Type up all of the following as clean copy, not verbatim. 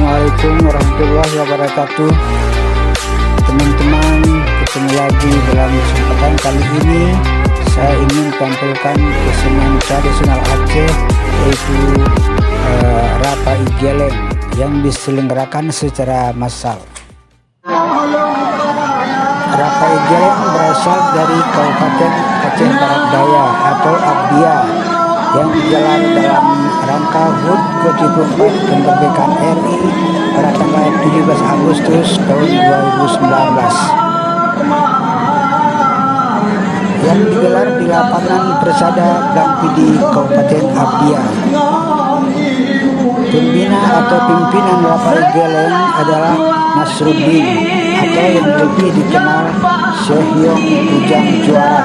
Assalamualaikum warahmatullahi wabarakatuh. Teman-teman, ketemu lagi dalam kesempatan kali ini. Saya ingin tampilkan kesenian tradisional Aceh, yaitu Rapa Igeleng yang diselenggarakan secara massal. Rapa Igeleng berasal dari Kabupaten Aceh Barat Daya atau Abdia, yang digelar dalam rangka HUT ke-74 kemerdekaan RI pada tanggal 17 Agustus tahun 2019 yang digelar di lapangan Persada Blangpidi Kabupaten Abdia. Pembina atau pimpinan Rapa Igeleng adalah Nasruddin atau yang lebih dikenal Sehyong Bujang Juara.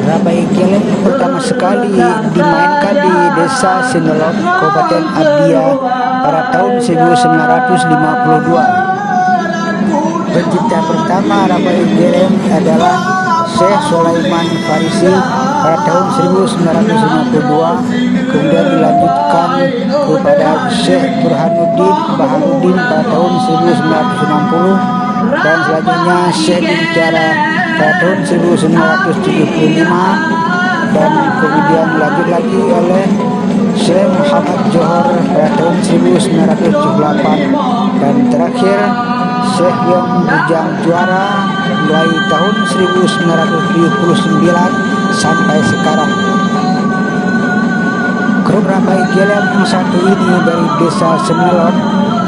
Rapa Igeleng pertama sekali dimainkan di Desa Sinelot, Kabupaten Abdia pada tahun 1952. Pencipta pertama Rapa Igeleng adalah Syekh Sulaiman Farisi pada tahun 1952, kemudian dilanjutkan kepada Syekh Burhanuddin Baharudin pada tahun 1960, dan selanjutnya Syekh Bintiara pada tahun 1975, dan kemudian lanjut lagi oleh Syekh Muhammad Johor pada tahun 1978, dan terakhir Syekh Yong Bujang Juara mulai tahun 1979 sampai sekarang. Grup Rapa Igeleng yang satu ini dari Desa Sinelot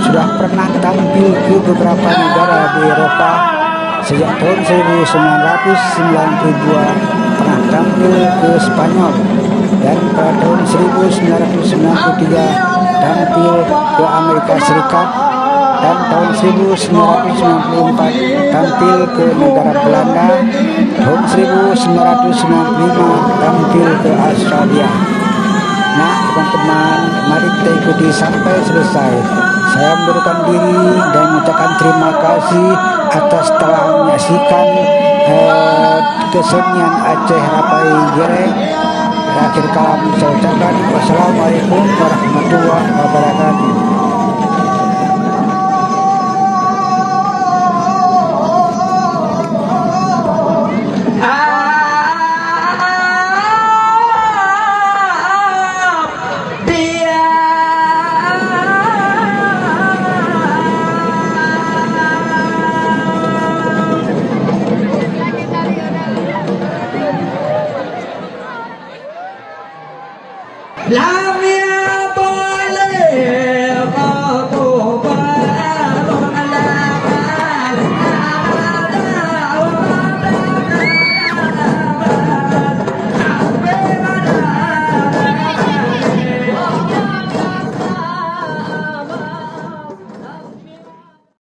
sudah pernah tampil ke beberapa negara di Eropa. Sejak tahun 1992 pernah tampil ke Spanyol, dan pada tahun 1993 tampil ke Amerika Serikat, dan tahun 1994 tampil ke negara Belanda, tahun 1995 tampil ke Australia. Nah teman-teman, mari kita ikuti sampai selesai. Saya mundurkan diri dan mengucapkan terima kasih atas telah menyaksikan kesenian Aceh Rapa Igeleng. Akhir kalam saya ucapkan wassalamualaikum warahmatullahi wabarakatuh. La